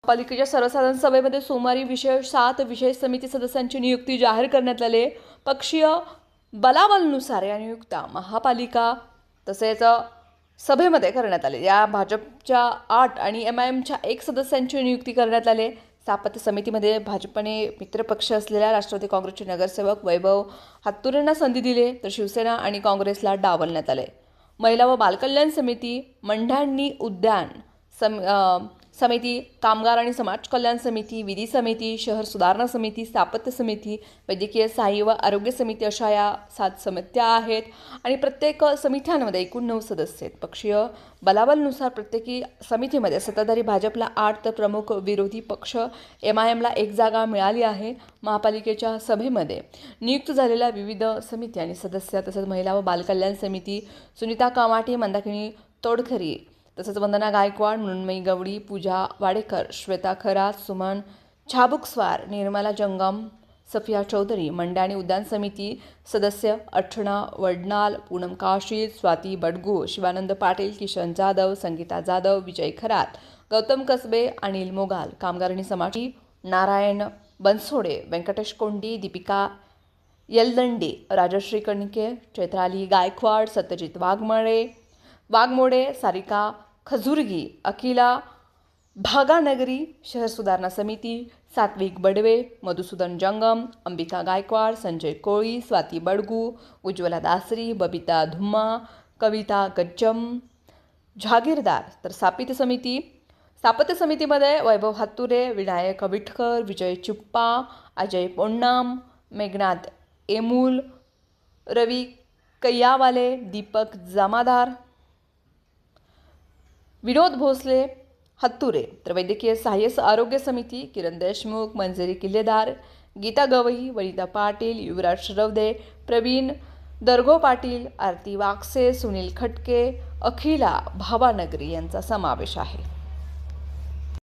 पालिकेच्या सर्वसाधारण सभेमध्ये सोमवारी विशेष 7 विशेष समिती सदस्यांची नियुक्ती जाहीर करण्यात आली. पक्षीय बलाबलनुसार या नियुक्त्या महापालिका तसेच सभेमध्ये करण्यात आले. या भाजपच्या 8 आणि MIMच्या 1 सदस्यांची नियुक्ती करण्यात आली. स्थापत्य समितीमध्ये भाजपने मित्रपक्ष असलेल्या राष्ट्रवादी काँग्रेसचे नगरसेवक वैभव हत्तुरेंना संधी दिली, तर शिवसेना आणि काँग्रेसला डावलण्यात आले. महिला व बालकल्याण समिती, मंढाणी उद्यान समिती, कामगार आणि समाज कल्याण समिती, विधी समिती, शहर सुधारणा समिती, स्थापत्य समिती, वैद्यकीय सहाय्य व आरोग्य समिती अशा या 7 समित्या आहेत आणि प्रत्येक समित्यांमध्ये एकूण 9 सदस्य आहेत. पक्षीय बलाबलनुसार प्रत्येकी समितीमध्ये सत्ताधारी भाजपला 8 तर प्रमुख विरोधी पक्ष MIMला 1 जागा मिळाली आहे. महापालिकेच्या सभेमध्ये नियुक्त झालेल्या विविध समिती आणि सदस्य तसंच महिला व बालकल्याण समिती सुनीता कामाटे, मंदाकिनी तोडखरी, तसंच वंदना गायकवाड, मृण्मयी गवडी, पूजा वाडेकर, श्वेता खरात, सुमन छाबुकस्वार, निर्मला जंगम, सफिया चौधरी. मंढाणी उद्यान समिती सदस्य अर्चना वडनाल, पूनम काशीद, स्वाती बडगू, शिवानंद पाटील, किशन जाधव, संगीता जाधव, विजय खरात, गौतम कसबे, अनिल मोगाल. कामगार आणि समाजी नारायण बनसोडे, व्यंकटेश कोंडी, दीपिका येलदंडे, राजश्री कणके, चैत्राली गायकवाड, सत्यजित वाघमोडे, सारिका खजुर्गी, अखिला भागानगरी. शहर सुधारणा समिती सात्विक बडवे, मधुसूदन जंगम, अंबिका गायकवाड, संजय कोळी, स्वाती बडगू, उज्ज्वला दासरी, बबिता धुम्मा, कविता गज्जम, जहागीरदार. तर स्थापत्य समितीमध्ये वैभव हत्तुरे, विनायक विठकर, विजय चुप्पा, अजय पोन्नाम, मेघनाथ एमूल, रवी कैयावाले, दीपक जमादार, विनोद भोसले हत्तुरे. तर वैद्यकीय सहाय्य आरोग्य समिती किरण देशमुख, मंजिरी किल्लेदार, गीता गवई, वनिता पाटील, युवराज शिरवदे, प्रवीण दरगो पाटील, आरती वागसे, सुनील खटके, अखिला भावानगरी यांचा समावेश आहे.